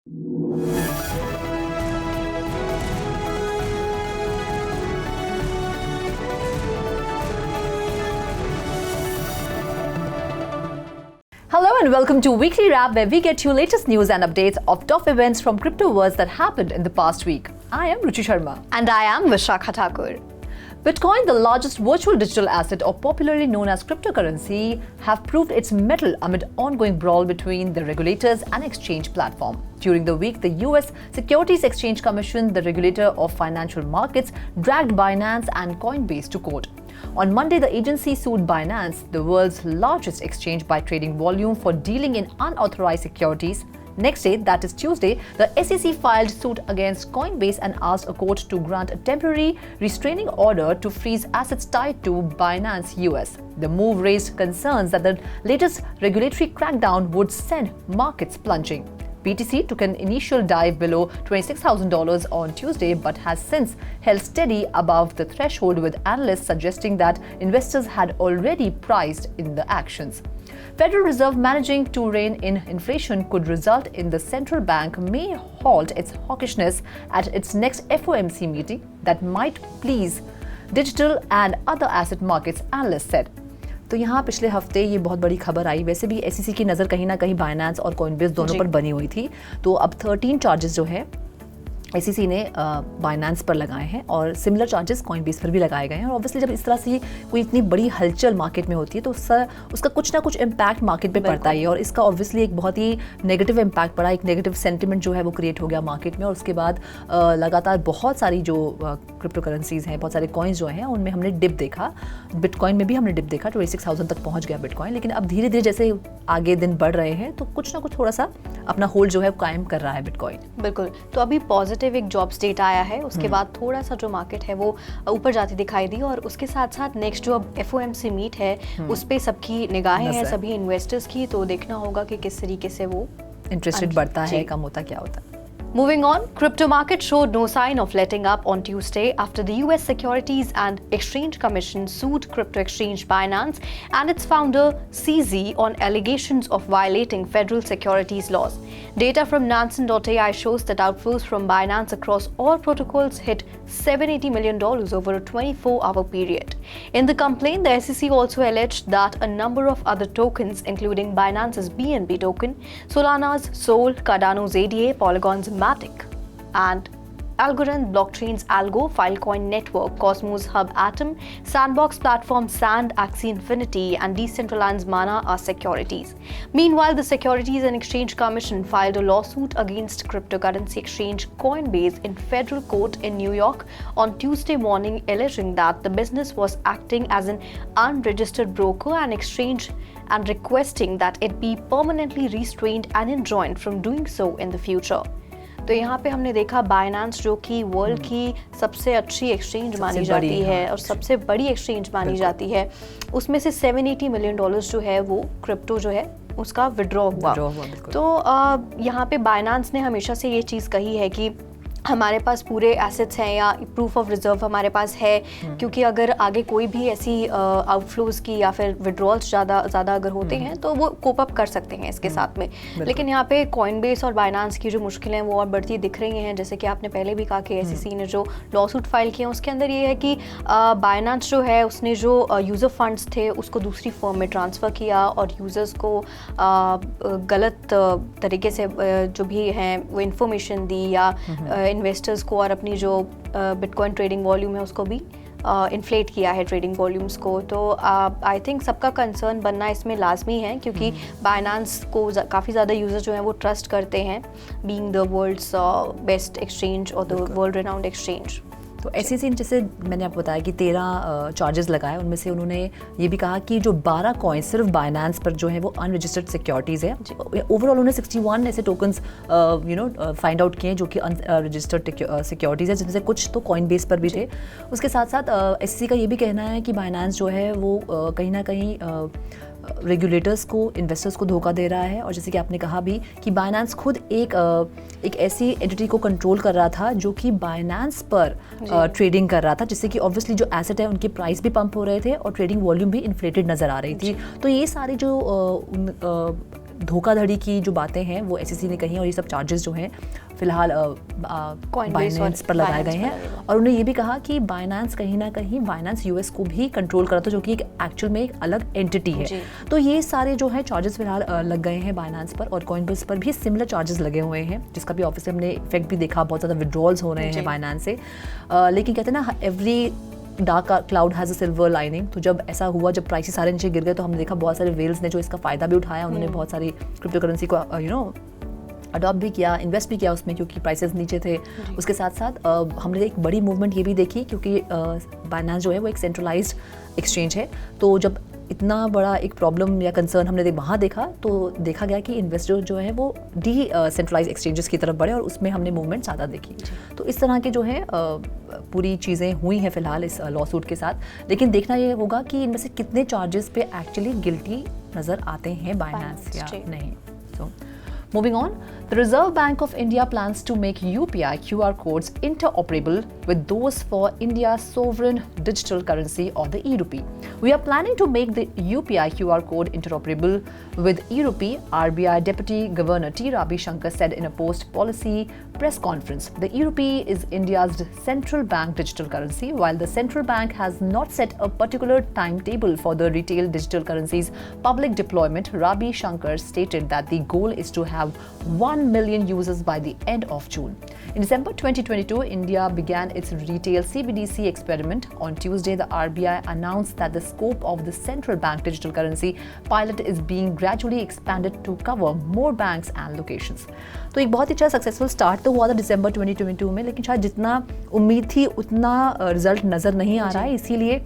Hello and welcome to Weekly Wrap, where we get you latest news and updates of top events from cryptoverse that happened in the past week. I am Ruchi Sharma. And I am Vishakha Thakur. Bitcoin, the largest virtual digital asset or popularly known as cryptocurrency, have proved its mettle amid ongoing brawl between the regulators and exchange platform. During the week, the US Securities Exchange Commission, the regulator of financial markets, dragged Binance and Coinbase to court. On Monday, the agency sued Binance, the world's largest exchange by trading volume, for dealing in unauthorized securities. Next day, that is Tuesday, the SEC filed suit against Coinbase and asked a court to grant a temporary restraining order to freeze assets tied to Binance US. The move raised concerns that the latest regulatory crackdown would send markets plunging. BTC took an initial dive below $26,000 on Tuesday, but has since held steady above the threshold, with analysts suggesting that investors had already priced in the actions. Federal Reserve managing to rein in inflation could result in the central bank may halt its hawkishness at its next FOMC meeting that might please digital and other asset markets, analysts said. तो यहाँ पिछले हफ्ते ये बहुत बड़ी खबर आई। वैसे भी एसईसी की नज़र कहीं ना कहीं बाइनेंस और कॉइनबेस दोनों पर बनी हुई थी। तो अब 13 चार्जेस जो है एसईसी ने बाइनेंस पर लगाए हैं और सिमिलर चार्जेस कॉइनबेस पर भी लगाए गए हैं। और ऑब्वियसली जब इस तरह से कोई इतनी बड़ी हलचल मार्केट में होती है तो उसका कुछ ना कुछ इम्पैक्ट मार्केट पे पड़ता ही है। और इसका ऑब्वियसली एक बहुत ही नेगेटिव इम्पैक्ट पड़ा, एक नेगेटिव सेंटिमेंट जो है वो क्रिएट हो गया मार्केट में। और उसके बाद लगातार बहुत सारी जो क्रिप्टो करेंसीज हैं, बहुत सारे कॉइन्स जो हैं, उनमें हमने डिप देखा। बिटकॉइन में भी हमने डिप देखा, 26,000 तक पहुँच गया बिटकॉइन। लेकिन अब धीरे धीरे जैसे आगे दिन बढ़ रहे हैं तो कुछ ना कुछ थोड़ा सा अपना होल्ड जो है कायम कर रहा है बिटकॉइन। बिल्कुल। तो अभी पॉजिटिव एक जॉब्स डेटा आया है, उसके बाद थोड़ा सा जो मार्केट है वो ऊपर जाती दिखाई दी। और उसके साथ साथ नेक्स्ट जो अब FOMC मीट है उस पे सबकी निगाहें हैं, सभी इन्वेस्टर्स की। तो देखना होगा कि किस तरीके से वो इंटरेस्ट बढ़ता है, कम होता, क्या होता है। Moving on, crypto market showed no sign of letting up on Tuesday after the US Securities and Exchange Commission sued crypto exchange Binance and its founder CZ on allegations of violating federal securities laws. Data from Nansen.ai shows that outflows from Binance across all protocols hit $780 million over a 24-hour period. In the complaint, the SEC also alleged that a number of other tokens, including Binance's BNB token, Solana's Sol, Cardano's ADA, Polygon's Matic, and Algorand Blockchain's Algo, Filecoin Network, Cosmos Hub Atom, Sandbox platform Sand, Axie Infinity, and Decentraland's Mana are securities. Meanwhile, the Securities and Exchange Commission filed a lawsuit against cryptocurrency exchange Coinbase in federal court in New York on Tuesday morning, alleging that the business was acting as an unregistered broker and exchange and requesting that it be permanently restrained and enjoined from doing so in the future. तो यहाँ पे हमने देखा Binance जो कि world की सबसे अच्छी एक्सचेंज मानी जाती है और सबसे बड़ी एक्सचेंज मानी जाती है, उसमें से $780 मिलियन जो है वो क्रिप्टो जो है उसका विड्रॉ हुआ। तो यहाँ पे बाइनेंस ने हमेशा से ये चीज़ कही है कि हमारे पास पूरे एसेट्स हैं या प्रूफ ऑफ रिजर्व हमारे पास है, क्योंकि अगर आगे कोई भी ऐसी आउटफ्लोज की या फिर विड्रॉल्स ज़्यादा अगर होते हैं तो वो कोप अप कर सकते हैं इसके साथ में। लेकिन यहाँ पे कॉइनबेस और बाइनेंस की जो मुश्किलें हैं वो और बढ़ती दिख रही हैं। जैसे कि आपने पहले भी कहा कि SEC ने जो लॉसूट फाइल किया उसके अंदर ये है कि बाइनेंस जो है उसने जो यूज़र फंड्स थे उसको दूसरी फर्म में ट्रांसफ़र किया और यूज़र्स को गलत तरीके से जो भी हैं वो इन्फॉर्मेशन दी या इन्वेस्टर्स को और अपनी जो बिटकॉइन ट्रेडिंग वॉल्यूम है उसको भी इन्फ्लेट किया है, ट्रेडिंग वॉल्यूम्स को। तो आई थिंक सबका कंसर्न बनना इसमें लाजमी है, क्योंकि बाइनेंस को काफ़ी ज़्यादा यूज़र जो हैं वो ट्रस्ट करते हैं, being the world's best exchange और द वर्ल्ड रेनाउंड एक्सचेंज। तो SEC ने जैसे मैंने आपको बताया कि 13 चार्जेस लगाए, उनमें से उन्होंने ये भी कहा कि जो 12 कॉइन्स सिर्फ बाइनेंस पर जो है वो अनरजिस्टर्ड सिक्योरिटीज़ है। ओवरऑल उन्होंने 61 ऐसे टोकन्स फाइंड आउट किए जो कि अनरजिस्टर्ड सिक्योरिटीज़ है, जिनमें से कुछ तो कॉइनबेस पर भी थे। उसके साथ साथ SEC का ये भी कहना है कि बाइनेंस जो है वो कहीं ना कहीं रेगुलेटर्स को, इन्वेस्टर्स को धोखा दे रहा है। और जैसे कि आपने कहा भी कि बाइनेंस खुद एक ऐसी एंटिटी को कंट्रोल कर रहा था जो कि बाइनेंस पर ट्रेडिंग कर रहा था, जिससे कि ऑब्वियसली जो एसेट है उनके प्राइस भी पंप हो रहे थे और ट्रेडिंग वॉल्यूम भी इन्फ्लेटेड नज़र आ रही थी। तो ये सारी जो धोखाधड़ी की जो बातें हैं वो SEC ने कही, और ये सब चार्जेस जो हैं फिलहाल बाइनेंस पर लगाए गए हैं। और उन्होंने ये भी कहा कि बाइनेंस कहीं ना कहीं बाइनेंस US को भी कंट्रोल करता है, जो कि एक एक्चुअल में एक अलग एंटिटी है। तो ये सारे जो है चार्जेस फिलहाल लग गए हैं बाइनेंस पर, और कॉइनबेस पर भी सिमिलर चार्जेस लगे हुए हैं, जिसका भी ऑफिस हमने इफेक्ट भी देखा, बहुत ज़्यादा विड्रॉल्स हो रहे हैं बाइनेंस से। लेकिन कहते हैं ना, every dark cloud has a silver lining. तो जब ऐसा हुआ, जब प्राइसेस सारे नीचे गिर गए, तो हमने देखा बहुत सारे वेल्स ने जो इसका फ़ायदा भी उठाया, उन्होंने बहुत सारी क्रिप्टो करेंसी को अडॉप्ट भी किया, इन्वेस्ट भी किया उसमें, क्योंकि प्राइसेस नीचे थे। उसके साथ साथ हमने एक बड़ी मूवमेंट ये भी देखी, क्योंकि बाइनेंस जो है वो एक सेंट्रलाइज्ड एक्सचेंज है। तो जब इतना बड़ा एक प्रॉब्लम या कंसर्न हमने वहाँ देखा, तो देखा गया कि इन्वेस्टर जो है वो सेंट्रलाइज एक्सचेंजेस की तरफ बढ़े, और उसमें हमने मूवमेंट ज़्यादा देखी। तो इस तरह के जो है पूरी चीज़ें हुई हैं फिलहाल इस लॉ सूट के साथ। लेकिन देखना ये होगा कि इनमें से कितने चार्जेस पे एक्चुअली गिल्टी नज़र आते हैं बाइनेंस या नहीं। सो moving on, the Reserve Bank of India plans to make UPI QR codes interoperable with those for India's sovereign digital currency or the e-rupee. We are planning to make the UPI QR code interoperable with e-rupee, RBI Deputy Governor T. Ravi Shankar said in a post-policy press conference. The e-rupee is India's central bank digital currency. While the central bank has not set a particular timetable for the retail digital currency's public deployment, Ravi Shankar stated that the goal is to have 1 million users by the end of June. In December 2022, India began its retail CBDC experiment. On Tuesday, the RBI announced that the scope of the central bank digital currency pilot is being gradually expanded to cover more banks and locations. तो एक बहुत ही अच्छा successful start तो हुआ था दिसंबर 2022 में, लेकिन शायद जितना उम्मीद थी उतना रिजल्ट नज़र नहीं आ रहा है। इसीलिए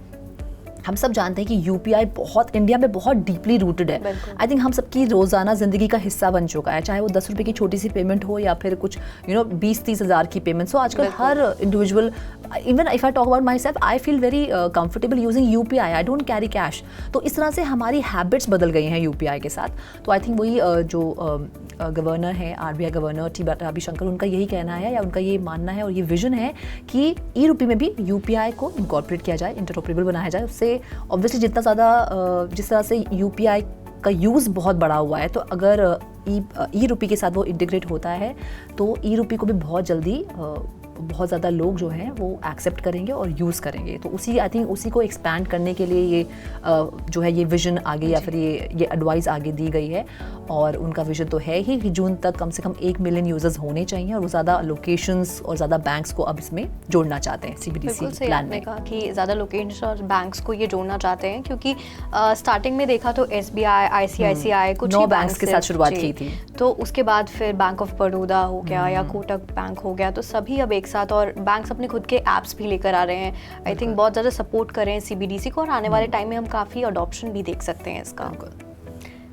हम सब जानते हैं कि यूपीआई बहुत इंडिया में बहुत डीपली रूटेड है। आई थिंक हम सबकी रोज़ाना ज़िंदगी का हिस्सा बन चुका है, चाहे वो 10 रुपये की छोटी सी पेमेंट हो या फिर कुछ 20-30 हज़ार की पेमेंट्स हो। आजकल हर individual, even if I talk about myself, I feel very comfortable using UPI, I don't carry cash. तो इस तरह से हमारी हैबिट्स बदल गई हैं यूपीआई के साथ। तो आई थिंक वही जो गवर्नर है, RBI governor T Ravi Shankar, उनका यही कहना है या उनका ये मानना है और ये विजन है कि ई रूपी में भी यूपीआई को इनकॉर्पोरेट किया जाए, इंटरऑपरेबल बनाया जाए। उससे ऑब्वियसली जितना ज़्यादा जिस तरह से यूपीआई का यूज़ बहुत बड़ा हुआ है, तो अगर ई रूपी के साथ वो इंटीग्रेट होता है तो ई रूपी को भी बहुत जल्दी बहुत ज़्यादा लोग जो हैं वो एक्सेप्ट करेंगे और यूज़ करेंगे। तो आई थिंक उसी को एक्सपैंड करने के लिए ये जो है ये विजन आगे या फिर ये एडवाइस आगे दी गई है। और उनका विजन तो है ही कि जून तक कम से कम 1 मिलियन यूजर्स होने चाहिए, और वो ज़्यादा लोकेशंस और ज़्यादा बैंक्स को अब इसमें जोड़ना चाहते हैं सीबीडीसी प्लान में। कहा कि ज़्यादा लोकेशंस और बैंक्स को ये जोड़ना चाहते हैं, क्योंकि स्टार्टिंग में देखा तो SBI, ICICI कुछ 9 बैंक्स के साथ शुरुआत की थी। तो उसके बाद फिर बैंक ऑफ बड़ौदा हो गया या कोटक बैंक हो गया, तो सभी अब एक साथ, और बैंक्स अपने खुद के ऐप्स भी लेकर आ रहे हैं। आई थिंक बहुत ज़्यादा सपोर्ट कर रहे हैं सीबीडीसी को, और आने वाले टाइम में हम काफ़ी अडॉप्शन भी देख सकते हैं इसका।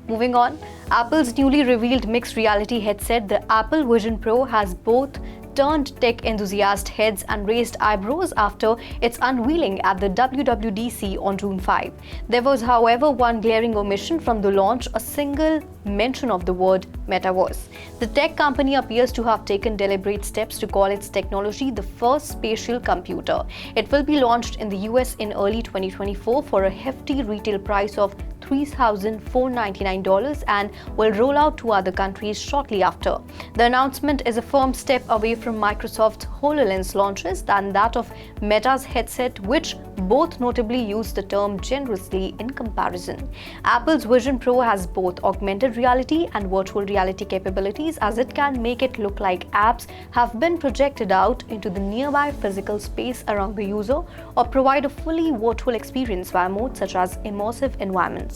Moving on, Apple's newly revealed mixed reality headset, the Apple Vision Pro, has both turned tech enthusiast heads and raised eyebrows after its unveiling at the WWDC on June 5. There was, however, one glaring omission from the launch: a single mention of the word metaverse. The tech company appears to have taken deliberate steps to call its technology the first spatial computer. It will be launched in the US in early 2024 for a hefty retail price of $3,499 and will roll out to other countries shortly after. The announcement is a firm step away from Microsoft's HoloLens launches and that of Meta's headset, which both notably use the term generously in comparison. Apple's Vision Pro has both augmented reality and virtual reality capabilities, as it can make it look like apps have been projected out into the nearby physical space around the user, or provide a fully virtual experience via modes such as immersive environments.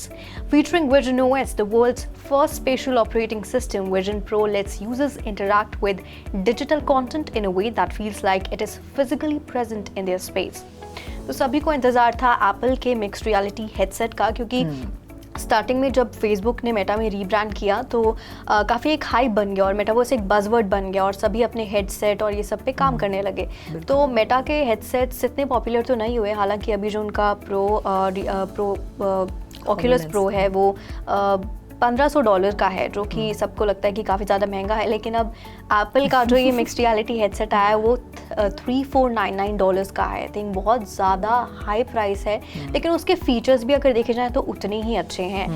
Featuring Vision OS, the world's first spatial operating system, Vision Pro lets users interact with digital content in a way that feels like it is physically present in their space. तो सभी को इंतज़ार था Apple के mixed reality headset का, क्योंकि starting में जब फेसबुक ने मेटा में रीब्रांड किया तो काफ़ी एक हाइप बन गया और मेटावर्स एक बज़वर्ड बन गया और सभी अपने हेडसेट और ये सब पे काम करने लगे। तो मेटा के हेडसेट्स इतने पॉपुलर तो नहीं हुए, हालांकि अभी जो उनका ऑक्यूलस प्रो है वो $1,500 का है, जो कि सबको लगता है कि काफ़ी ज़्यादा महंगा है। लेकिन अब एप्पल का जो ये मिक्स्ड रियलिटी हेडसेट आया है वो $3,499 का है। आई थिंक बहुत ज़्यादा हाई प्राइस है, लेकिन उसके फीचर्स भी अगर देखे जाए तो उतने ही अच्छे हैं।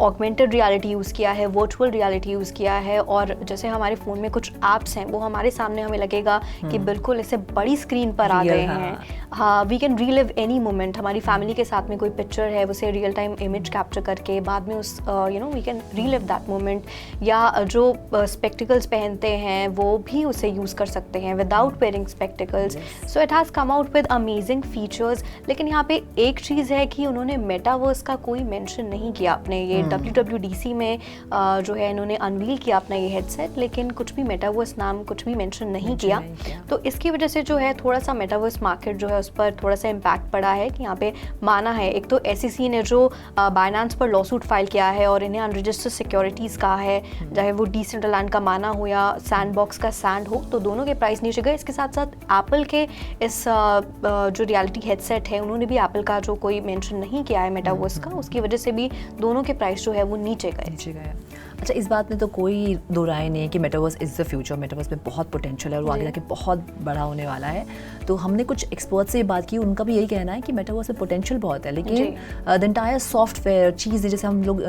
ऑगमेंटेड रियलिटी यूज़ किया है, वर्चुअल रियलिटी यूज़ किया है, और जैसे हमारे फ़ोन में कुछ ऐप्स हैं वो हमारे सामने हमें लगेगा कि बिल्कुल ऐसे बड़ी स्क्रीन पर आ गए हैं। हाँ, we can relive any moment. हमारी फैमिली के साथ में कोई पिक्चर है, उसे रियल टाइम इमेज कैप्चर करके बाद में उस we can relive that moment. या जो स्पेक्टिकल्स पहनते हैं वो भी उसे यूज़ कर सकते हैं without wearing spectacles. So it has come out with amazing features. लेकिन यहाँ पे एक चीज़ है कि उन्होंने मेटावर्स का कोई मेंशन नहीं किया अपने ये WWDC में जो है इन्होंने अनवील किया अपना ये हेडसेट, लेकिन कुछ भी मेटावर्स नाम कुछ भी मेंशन नहीं किया। तो इसकी वजह से जो है थोड़ा सा मेटावर्स मार्केट जो है उस पर थोड़ा सा इम्पैक्ट पड़ा है कि यहाँ पे माना है, एक तो SEC ने जो बाइनेंस पर लॉसूट फाइल किया है और इन्हें अनरजिस्टर्ड सिक्योरिटीज़ कहा है, चाहे वो डिसेंट्रलैंड का माना हो या सैंडबॉक्स का सैंड हो, तो दोनों के प्राइस नीचे गए। इसके साथ साथ एप्पल के इस जो रियलिटी हेडसेट है उन्होंने भी एप्पल का जो कोई मेंशन नहीं किया है मेटावर्स का, उसकी वजह से भी दोनों के प्राइस जो है वो नीचे गए। अच्छा, इस बात में तो कोई दो राय नहीं है कि metaverse is the future. Metaverse में बहुत पोटेंशियल है और वो आगे जाके बहुत बड़ा होने वाला है। तो हमने कुछ एक्सपर्ट से बात की, उनका भी यही कहना है कि मेटावर्स में पोटेंशियल बहुत है, लेकिन द एंटायर सॉफ्टवेयर चीज़, जैसे हम लोग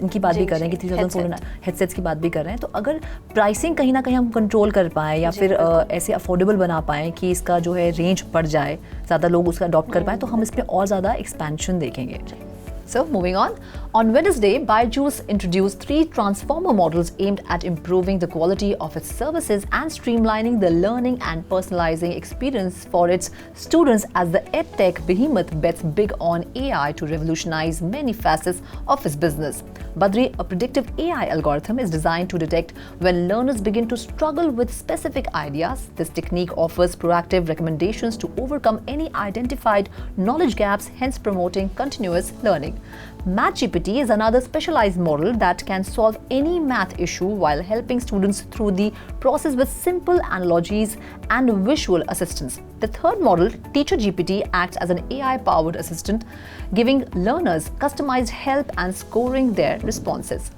इनकी बात भी कर रहे हैं कि 3000 हेडसेट्स की बात भी कर रहे हैं, तो अगर प्राइसिंग कहीं ना कहीं हम कंट्रोल कर पाएँ या फिर ऐसे अफोर्डेबल बना पाएँ कि इसका जो है रेंज बढ़ जाए, ज़्यादा लोग उसका अडॉप्ट कर पाएँ, तो हम इस पर और ज़्यादा एक्सपेंशन देखेंगे। So, moving on Wednesday, BYJU'S introduced 3 transformer models aimed at improving the quality of its services and streamlining the learning and personalizing experience for its students as the EdTech behemoth bets big on AI to revolutionize many facets of its business. Badri, a predictive AI algorithm, is designed to detect when learners begin to struggle with specific ideas. This technique offers proactive recommendations to overcome any identified knowledge gaps, hence promoting continuous learning. MathGPT is another specialized model that can solve any math issue while helping students through the process with simple analogies and visual assistance. The third model, TeacherGPT, acts as an AI-powered assistant, giving learners customized help and scoring their responses.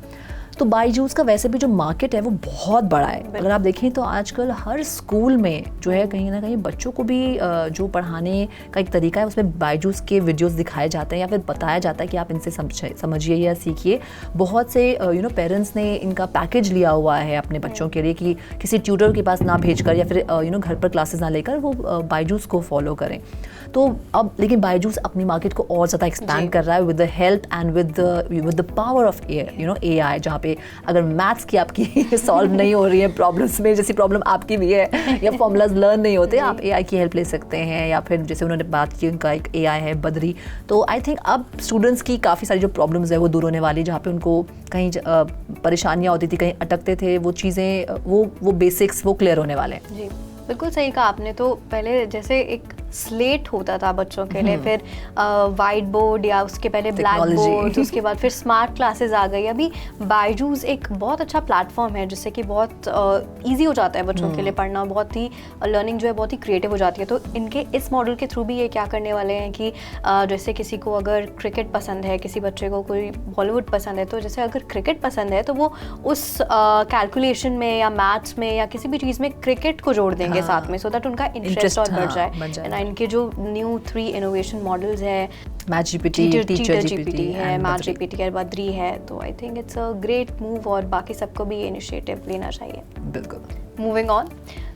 तो बायजूस का वैसे भी जो market है वो बहुत बड़ा है। अगर आप देखें तो आजकल हर स्कूल में जो है कहीं ना कहीं बच्चों को भी जो पढ़ाने का एक तरीका है उसमें बायजूस के वीडियोस दिखाए जाते हैं या फिर बताया जाता है कि आप इनसे समझिए या सीखिए। बहुत से पेरेंट्स ने इनका पैकेज लिया हुआ है अपने बच्चों के लिए कि किसी ट्यूटर के पास ना भेजकर या फिर घर पर क्लासेस ना लेकर वो बायजूस को फॉलो करें। तो अब लेकिन बायजूस अपनी मार्केट को और ज़्यादा एक्सपैंड कर रहा है with the help and with the power of AI, जहाँ पे अगर मैथ्स की आपकी सॉल्व नहीं हो रही है प्रॉब्लम्स में, जैसी प्रॉब्लम आपकी भी है, या फॉर्मूलाज लर्न नहीं होते, आप AI की हेल्प ले सकते हैं। या फिर जैसे उन्होंने बात की उनका एक AI है बद्री, तो आई थिंक अब स्टूडेंट्स की काफ़ी सारी जो प्रॉब्लम्स है वो दूर होने वाली, जहाँ पे उनको कहीं परेशानियाँ होती थी, कहीं अटकते थे, वो चीज़ें वो बेसिक्स वो क्लियर होने वाले हैं। जी बिल्कुल सही कहा आपने। तो पहले जैसे एक स्लेट होता था बच्चों के लिए, फिर वाइट बोर्ड या उसके पहले ब्लैक बोर्ड, उसके बाद फिर स्मार्ट क्लासेस आ गई। अभी बायजूस एक बहुत अच्छा प्लेटफॉर्म है जिससे कि बहुत इजी हो जाता है बच्चों के लिए पढ़ना, बहुत ही लर्निंग जो है बहुत ही क्रिएटिव हो जाती है। तो इनके इस मॉडल के थ्रू भी ये क्या करने वाले हैं कि जैसे किसी को अगर क्रिकेट पसंद है, किसी बच्चे को कोई बॉलीवुड पसंद है, तो जैसे अगर क्रिकेट पसंद है तो वो उस कैलकुलेशन में या मैथ्स में या किसी भी चीज़ में क्रिकेट को जोड़ देंगे साथ में, सो दैट उनका इंटरेस्ट और बढ़ जाए। इनके जो न्यू 3 इनोवेशन मॉडल्स है, MathGPT, TeacherGPT है, MathGPT है, बद्री है, तो I think it's a great move और बाकी सबको भी ये इनिशिएटिव लेना चाहिए। बिल्कुल। Moving on.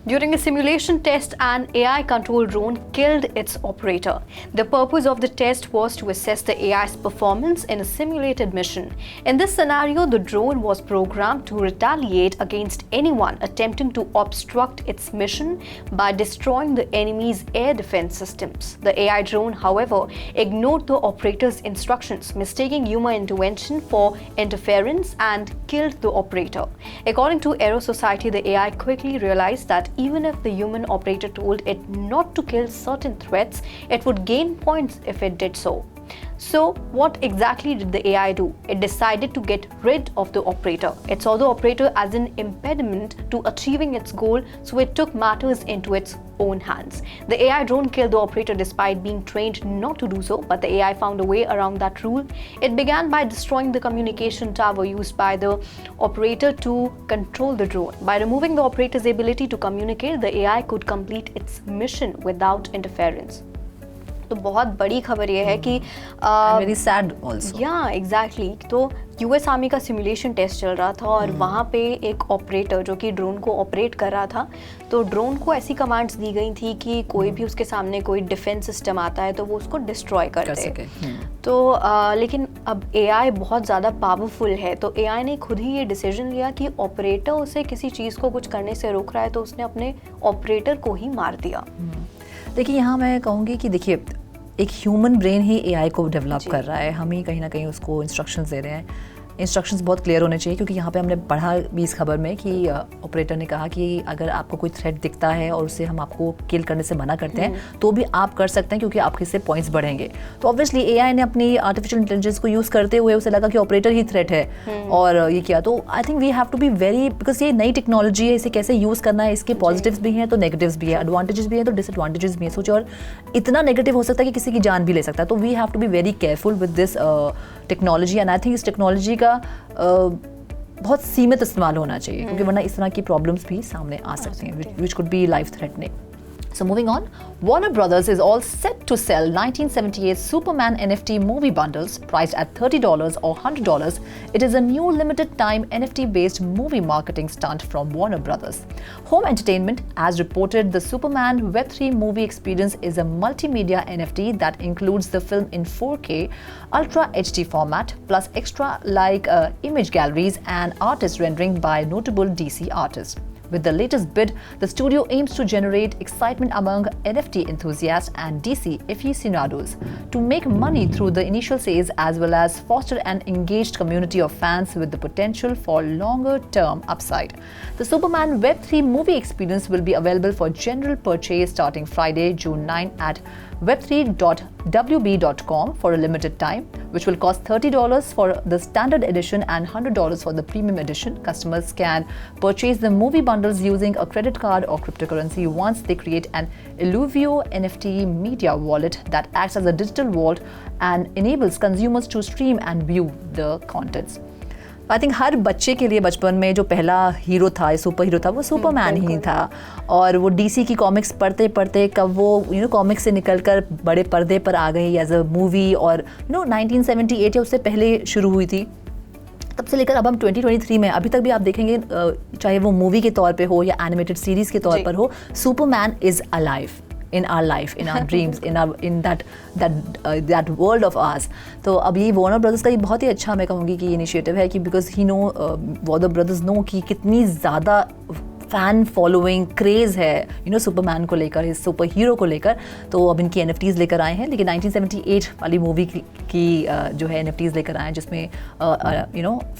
During a simulation test, an AI-controlled drone killed its operator. The purpose of the test was to assess the AI's performance in a simulated mission. In this scenario, the drone was programmed to retaliate against anyone attempting to obstruct its mission by destroying the enemy's air defense systems. The AI drone, however, ignored the operator's instructions, mistaking human intervention for interference and killed the operator. According to Aero Society, the AI quickly realized that even if the human operator told it not to kill certain threats, it would gain points if it did so. So, what exactly did the AI do? It decided to get rid of the operator. It saw the operator as an impediment to achieving its goal, so it took matters into its own hands. The AI drone killed the operator despite being trained not to do so, but the AI found a way around that rule. It began by destroying the communication tower used by the operator to control the drone. By removing the operator's ability to communicate, the AI could complete its mission without interference. तो बहुत बड़ी खबर ये है कि very sad also. या exactly, तो US army का सिमुलेशन टेस्ट चल रहा था और वहाँ पे एक ऑपरेटर जो कि ड्रोन को ऑपरेट कर रहा था, तो ड्रोन को ऐसी कमांड्स दी गई थी कि कोई भी उसके सामने कोई डिफेंस सिस्टम आता है तो वो उसको डिस्ट्रॉय कर दे। तो लेकिन अब एआई बहुत ज़्यादा पावरफुल है, तो एआई ने खुद ही ये डिसीजन लिया कि ऑपरेटर उसे किसी चीज़ को कुछ करने से रोक रहा है तो उसने अपने ऑपरेटर को ही मार दिया। देखिए यहाँ मैं कहूँगी कि देखिए एक ह्यूमन ब्रेन ही एआई को डेवलप कर रहा है, हम ही कहीं ना कहीं उसको इंस्ट्रक्शंस दे रहे हैं। इंस्ट्रक्शंस बहुत क्लियर होने चाहिए, क्योंकि यहाँ पे हमने पढ़ा भी इस खबर में कि ऑपरेटर ने कहा कि अगर आपको कोई थ्रेट दिखता है और उससे हम आपको किल करने से मना करते हैं तो भी आप कर सकते हैं, क्योंकि आपके इससे पॉइंट्स बढ़ेंगे। तो ऑब्वियसली एआई ने अपनी आर्टिफिशियल इंटेलिजेंस को यूज़ करते हुए उसे लगा कि ऑपरेटर ही थ्रेट है और ये किया। तो I think we have to be very, because ये नई टेक्नोलॉजी है, इसे कैसे यूज़ करना है, इसके पॉजिटिव्स भी हैं तो नेगेटिव्स भी है, एडवांटेजेस भी हैं तो डिसएडवांटेजेस भी हैं। सोचिए, और इतना नेगेटिव हो सकता है कि किसी की जान भी ले सकता है। तो we have to be very careful with this technology, and I think इस टेक्नोलॉजी का बहुत सीमित इस्तेमाल होना चाहिए, क्योंकि वरना इस तरह की प्रॉब्लम्स भी सामने आ सकती हैं, which could be life threatening. So moving on, Warner Brothers is all set to sell 1978 Superman NFT movie bundles priced at $30 or $100. It is a new limited time NFT-based movie marketing stunt from Warner Brothers. Home Entertainment has reported the Superman Web3 movie experience is a multimedia NFT that includes the film in 4K Ultra HD format plus extra image galleries and artist rendering by notable DC artists. With the latest bid, the studio aims to generate excitement among NFT enthusiasts and DC aficionados to make money through the initial sales, as well as foster an engaged community of fans with the potential for longer-term upside. The Superman Web3 movie experience will be available for general purchase starting Friday, June 9 at web3.wb.com for a limited time, which will cost $30 for the standard edition and $100 for the premium edition. Customers can purchase the movie bundles using a credit card or cryptocurrency once they create an Illuvio NFT media wallet that acts as a digital vault and enables consumers to stream and view the contents. I think हर बच्चे के लिए बचपन में जो पहला hero था, super hero था, वो सुपरमैन ही था। और वो डीसी की कॉमिक्स पढ़ते पढ़ते कब वो कॉमिक्स से निकलकर बड़े पर्दे पर आ गई एज अ मूवी, और 1978 या उससे पहले शुरू हुई थी। तब से लेकर अब हम 2023 में अभी तक भी आप देखेंगे, चाहे वो मूवी के तौर पे हो या एनिमेटेड सीरीज के तौर पर हो, Superman is alive in our life, in our dreams, in that world of ours. तो अब ये वार्नर ब्रदर्स का ये बहुत ही अच्छा, मैं कहूँगी कि इनिशिएटिव है, कि because he know, Warner Brothers know कि कितनी ज़्यादा फ़ैन फॉलोइंग क्रेज़ है सुपरमैन को लेकर, इस सुपर हीरो को लेकर। तो अब इनकी NFTs लेकर आए हैं, लेकिन 1978 वाली मूवी की जो है NFTs लेकर आए हैं, जिसमें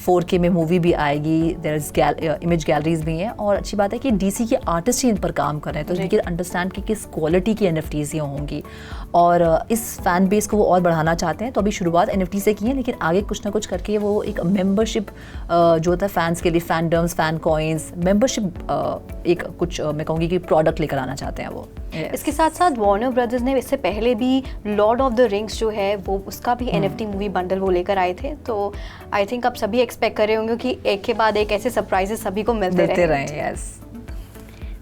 4K में मूवी भी आएगी, देयर इज इमेज गैलरीज भी हैं, और अच्छी बात है कि DC के आर्टिस्ट ही इन पर काम कर रहे हैं, तो देखिए अंडरस्टैंड कि किस क्वालिटी की NFTs ये होंगी, और इस फैन बेस को वो और बढ़ाना चाहते हैं। तो अभी शुरुआत NFT से की है, लेकिन आगे कुछ ना कुछ करके वो एक मेंबरशिप जो होता है फैंस के लिए, फैंडम्स, फैन कॉइन्स, मेंबरशिप एक कुछ मैं कहूँगी कि प्रोडक्ट लेकर आना चाहते हैं वो। इसके साथ साथ वार्नर ब्रदर्स ने इससे पहले भी लॉर्ड ऑफ द रिंग्स जो है वो उसका भी NFT मूवी बंडल वो लेकर आए थे। तो आई थिंक अब सभी एक्सपेक्ट कर रहे होंगे कि एक के बाद एक ऐसे सरप्राइजेस सभी को मिलते रहें। Yes.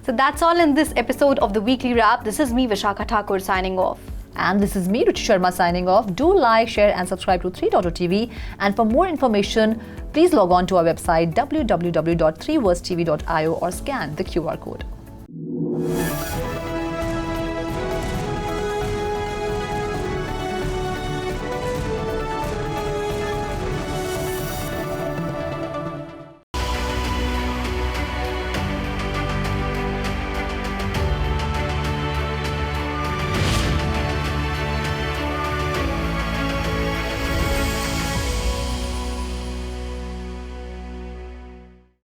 So that's all in this episode of the Weekly Wrap. This is me, Vishakha Thakur, signing off. And this is me, Ruchi Sharma, signing off. Do like, share and subscribe to 3.0TV. And for more information, please log on to our website www.3versetv.io or scan the QR code.